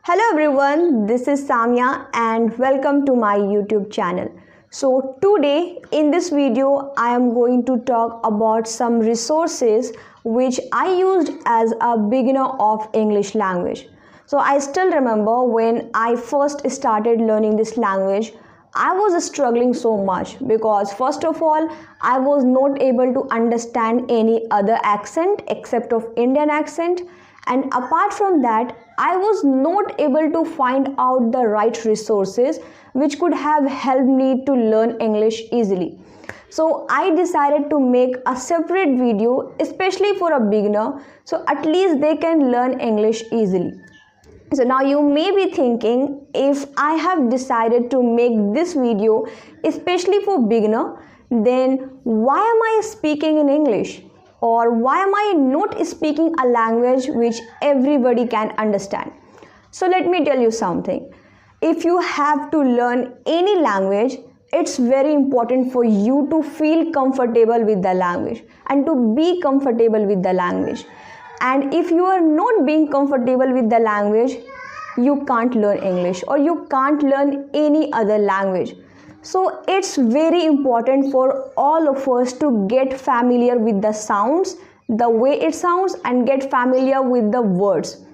Hello everyone, this is Samya and welcome to my YouTube channel. So today in this video I am going to talk about some resources which I used as a beginner of English language. So I still remember when I first started learning this language, I was struggling so much because first of all I was not able to understand any other accent except of Indian accent, and apart from that I was not able to find out the right resources which could have helped me to learn English easily. So I decided to make a separate video especially for a beginner, so at least they can learn English easily. So now you may be thinking, if I have decided to make this video especially for beginner, then why am I speaking in English? Or why am I not speaking a language which everybody can understand? So let me tell you something. If you have to learn any language, it's very important for you to feel comfortable with the language and to be comfortable with the language. And if you are not being comfortable with the language, you can't learn English or you can't learn any other language. So it's very important for all of us to get familiar with the sounds, the way it sounds, and get familiar with the words.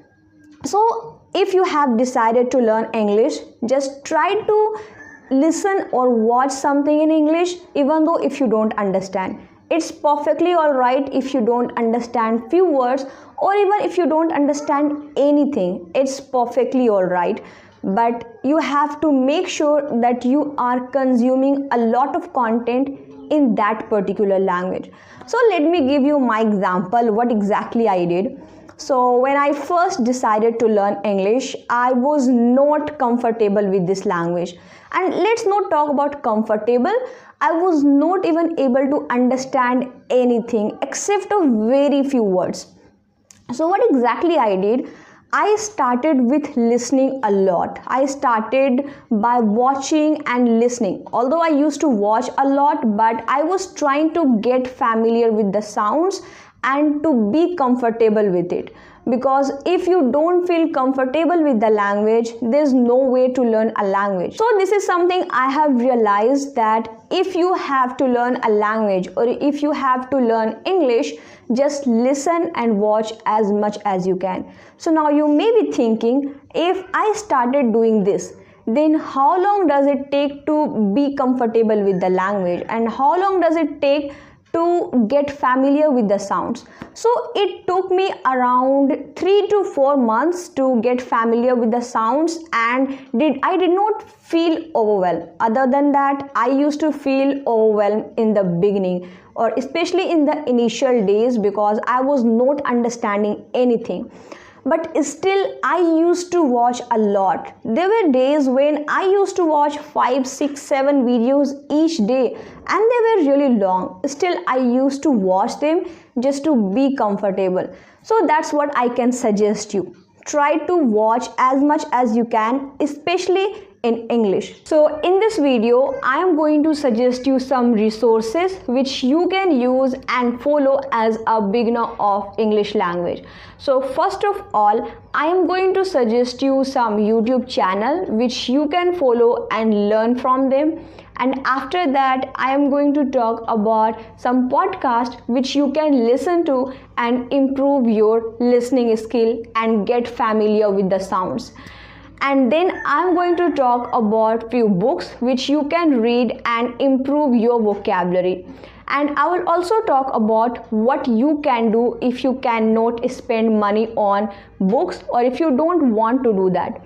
So if you have decided to learn English, just try to listen or watch something in English even though if you don't understand. It's perfectly alright if you don't understand few words or even if you don't understand anything. It's perfectly alright. But you have to make sure that you are consuming a lot of content in that particular language. So let me give you my example, what exactly I did. So when I first decided to learn English, I was not comfortable with this language. And let's not talk about comfortable. I was not even able to understand anything except of very few words. So what exactly I did? I started with listening a lot. I started by watching and listening. Although I used to watch a lot, but I was trying to get familiar with the sounds and to be comfortable with it. Because if you don't feel comfortable with the language, there's no way to learn a language. So this is something I have realized, that if you have to learn a language or if you have to learn English, just listen and watch as much as you can. So now you may be thinking, if I started doing this, then how long does it take to be comfortable with the language, and how long does it take to get familiar with the sounds? So it took me around 3 to 4 months to get familiar with the sounds, and I did not feel overwhelmed. Other than that, I used to feel overwhelmed in the beginning, or especially in the initial days, because I was not understanding anything. But still I used to watch a lot. There were days when I used to watch 5, 6, 7 videos each day, and they were really long. Still I used to watch them just to be comfortable. So that's what I can suggest you. Try to watch as much as you can, especially in English. So in this video, I am going to suggest you some resources which you can use and follow as a beginner of English language. So first of all, I am going to suggest you some YouTube channel which you can follow and learn from them. And after that, I am going to talk about some podcast which you can listen to and improve your listening skill and get familiar with the sounds. And then I'm going to talk about few books which you can read and improve your vocabulary. And I will also talk about what you can do if you cannot spend money on books or if you don't want to do that.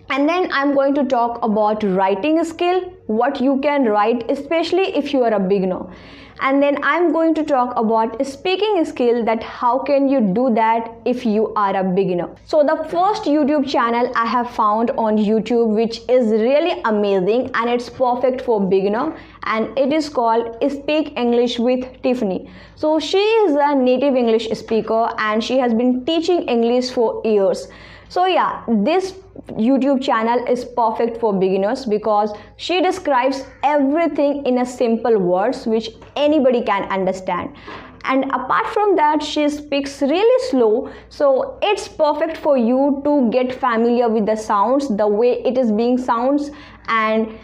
And then I'm going to talk about writing skill, what you can write, especially if you are a beginner. And then I'm going to talk about speaking skill, that how can you do that if you are a beginner. So the first YouTube channel I have found on YouTube which is really amazing and it's perfect for beginner, and it is called Speak English with Tiffany. So she is a native English speaker and she has been teaching English for years. So yeah, this YouTube channel is perfect for beginners because she describes everything in a simple words which anybody can understand. and apart from that she speaks really slow, so it's perfect for you to get familiar with the sounds, the way it is being sounds, and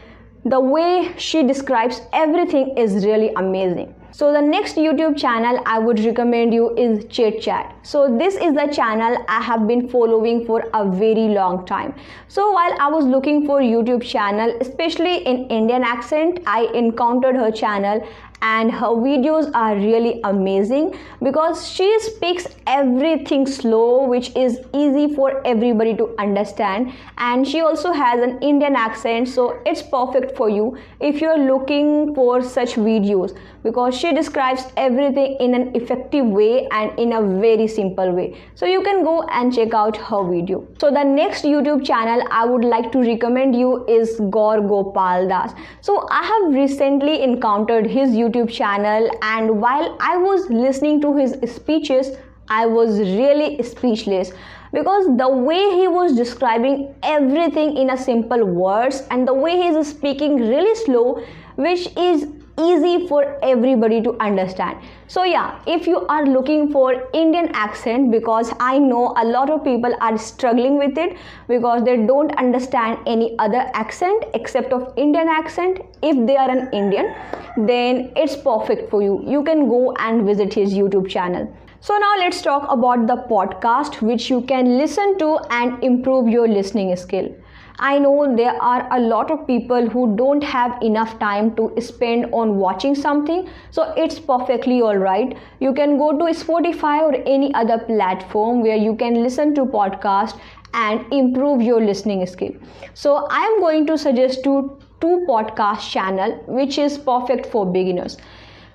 the way she describes everything is really amazing. So the next YouTube channel I would recommend you is Chit Chat. So this is the channel I have been following for a very long time. So while I was looking for YouTube channel, especially in Indian accent, I encountered her channel, and her videos are really amazing because she speaks everything slow, which is easy for everybody to understand, and she also has an Indian accent, so it's perfect for you if you're looking for such videos because she describes everything in an effective way and in a very simple way. So you can go and check out her video. So the next YouTube channel I would like to recommend you is Gaur Gopal Das. So I have recently encountered his YouTube channel, and while I was listening to his speeches, I was really speechless because the way he was describing everything in a simple words and the way he is speaking really slow, which is easy for everybody to understand. So yeah, if you are looking for Indian accent, because I know a lot of people are struggling with it because they don't understand any other accent except of Indian accent. If they are an Indian, then it's perfect for you. You can go and visit his YouTube channel. So now let's talk about the podcast which you can listen to and improve your listening skill. I know there are a lot of people who don't have enough time to spend on watching something, so it's perfectly alright. You can go to Spotify or any other platform where you can listen to podcast and improve your listening skill. So I am going to suggest you two podcast channel which is perfect for beginners.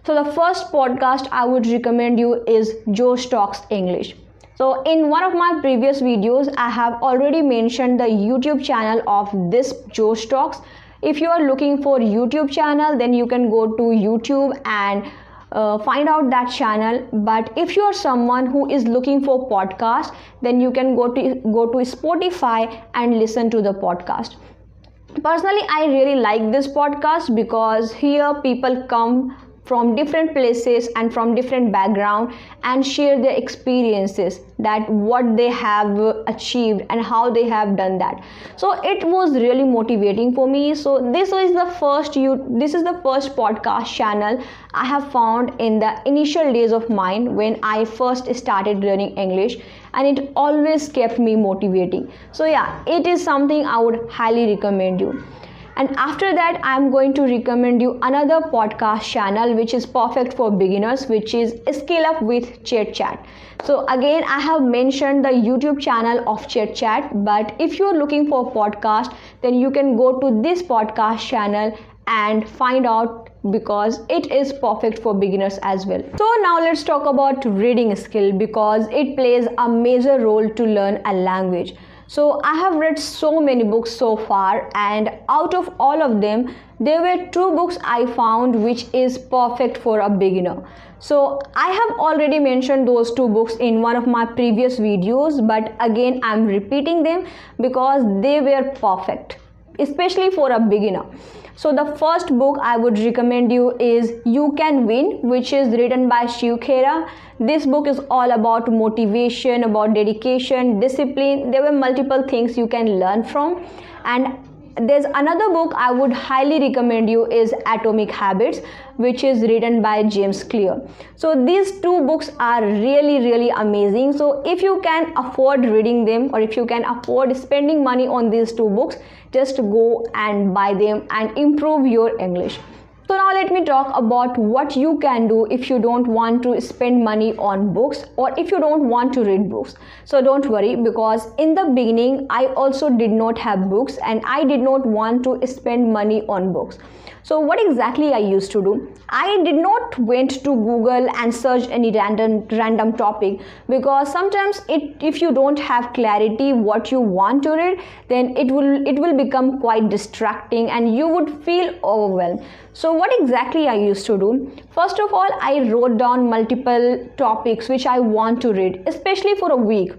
So the first podcast I would recommend you is Josh Talks English. So in one of my previous videos, I have already mentioned the YouTube channel of this Josh Talks. If you are looking for YouTube channel, then you can go to YouTube and find out that channel. But if you are someone who is looking for podcast, then you can go to Spotify and listen to the podcast. Personally, I really like this podcast because here people come from different places and from different background and share their experiences, that what they have achieved and how they have done that. So it was really motivating for me. So this is the first podcast channel I have found in the initial days of mine when I first started learning English, and it always kept me motivating. So yeah, it is something I would highly recommend you. And after that, I'm going to recommend you another podcast channel which is perfect for beginners, which is Skill Up with Chit Chat. So again, I have mentioned the YouTube channel of Chit Chat, but if you're looking for a podcast, then you can go to this podcast channel and find out because it is perfect for beginners as well. So now let's talk about reading skill because it plays a major role to learn a language. So I have read so many books so far, and out of all of them, there were two books I found which is perfect for a beginner. So I have already mentioned those two books in one of my previous videos, but again I'm repeating them because they were perfect, especially for a beginner. So the first book I would recommend you is You Can Win, which is written by Shiv Khera. This book is all about motivation, about dedication, discipline. There were multiple things you can learn from. And there's another book I would highly recommend you is Atomic Habits, which is written by James Clear. So these two books are really amazing. So if you can afford reading them, or if you can afford spending money on these two books, just go and buy them and improve your English. So now let me talk about what you can do if you don't want to spend money on books or if you don't want to read books. So don't worry, because in the beginning I also did not have books and I did not want to spend money on books. So what exactly I used to do? I did not went to Google and search any random topic, because sometimes if you don't have clarity what you want to read, then it will become quite distracting and you would feel overwhelmed. So what exactly I used to do? First of all, I wrote down multiple topics which I want to read, especially for a week.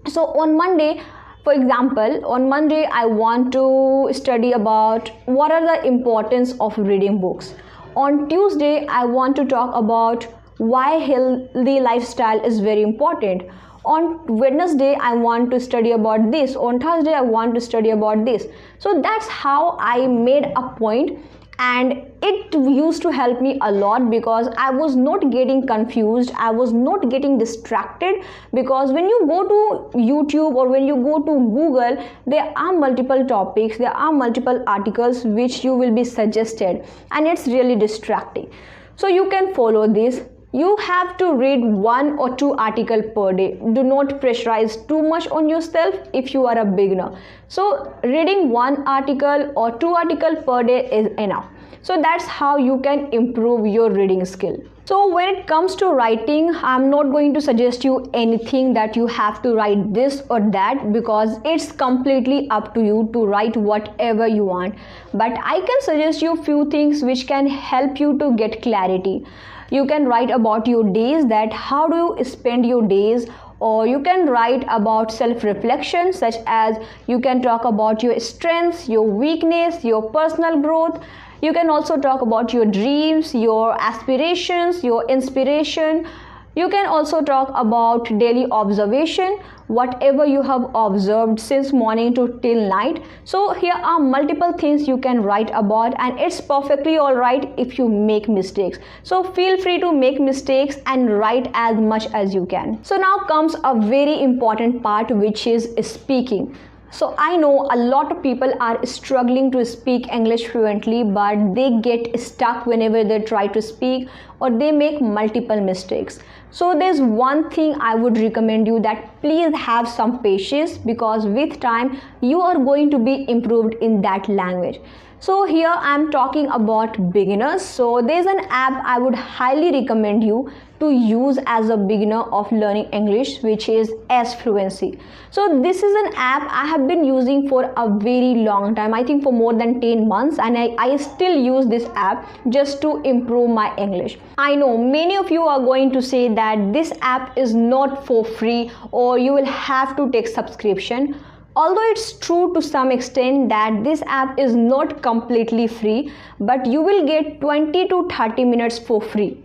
So on Monday, for example, on Monday I want to study about what are the importance of reading books. On Tuesday I want to talk about why healthy lifestyle is very important. On Wednesday I want to study about this, on Thursday I want to study about this. So that's how I made a point, and it used to help me a lot because I was not getting confused, I was not getting distracted. Because when you go to YouTube or when you go to Google, there are multiple topics, there are multiple articles which you will be suggested, and it's really distracting. So you can follow this. You have to read 1 or 2 articles per day. Do not pressurize too much on yourself if you are a beginner. So reading 1 article or 2 articles per day is enough. So that's how you can improve your reading skill. So when it comes to writing, I'm not going to suggest you anything that you have to write this or that, because it's completely up to you to write whatever you want. But I can suggest you few things which can help you to get clarity. You can write about your days, that how do you spend your days, or you can write about self-reflection, such as you can talk about your strengths, your weakness, your personal growth. You can also talk about your dreams, your aspirations, your inspiration. You can also talk about daily observation, whatever you have observed since morning to till night. So here are multiple things you can write about, and it's perfectly all right if you make mistakes. So feel free to make mistakes and write as much as you can. So now comes a very important part, which is speaking. So I know a lot of people are struggling to speak English fluently, but they get stuck whenever they try to speak, or they make multiple mistakes. So there's one thing I would recommend you, that please have some patience, because with time you are going to be improved in that language. So here I'm talking about beginners. So there's an app I would highly recommend you to use as a beginner of learning English, which is S-Fluency. So this is an app I have been using for a very long time, I think for more than 10 months, and I still use this app just to improve my English. I know many of you are going to say that this app is not for free, or you will have to take subscription. Although it's true to some extent that this app is not completely free, but you will get 20 to 30 minutes for free.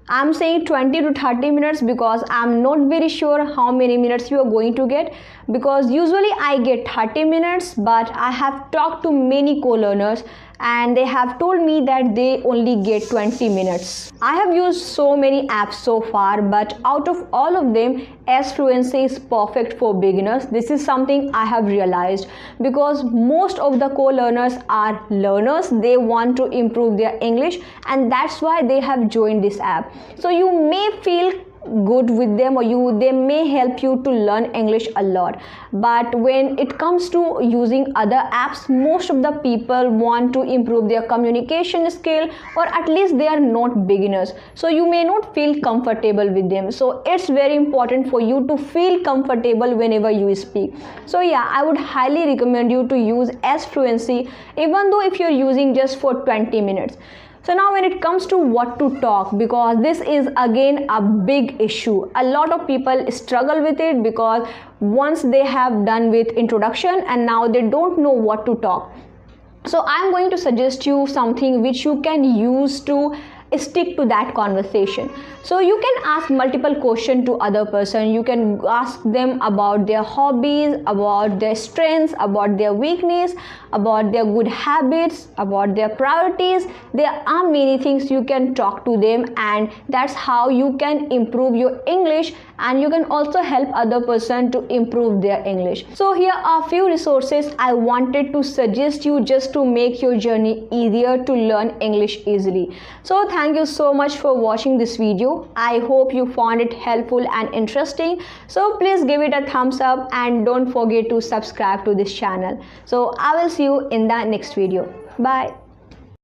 I'm saying 20 to 30 minutes because I'm not very sure how many minutes you are going to get, because usually I get 30 minutes, but I have talked to many co-learners and they have told me that they only get 20 minutes. I have used so many apps so far, but out of all of them, S-Fluency is perfect for beginners. This is something I have realized, because most of the co-learners are learners. They want to improve their English, and that's why they have joined this app. So you may feel good with them, or they may help you to learn English a lot. But when it comes to using other apps, most of the people want to improve their communication skill, or at least they are not beginners, so you may not feel comfortable with them. So it's very important for you to feel comfortable whenever you speak. So yeah, I would highly recommend you to use S-Fluency, even though if you're using just for 20 minutes. So now when it comes to what to talk, because this is again a big issue. A lot of people struggle with it, because once they have done with introduction and now they don't know what to talk. So I'm going to suggest you something which you can use to stick to that conversation. So you can ask multiple questions to other person. You can ask them about their hobbies, about their strengths, about their weakness, about their good habits, about their priorities. There are many things you can talk to them, and that's how you can improve your English, and you can also help other person to improve their English. So here are a few resources I wanted to suggest you just to make your journey easier to learn English easily. So thank you so much for watching this video. I hope you found it helpful and interesting. So please give it a thumbs up and don't forget to subscribe to this channel. So I will see you in the next video. Bye.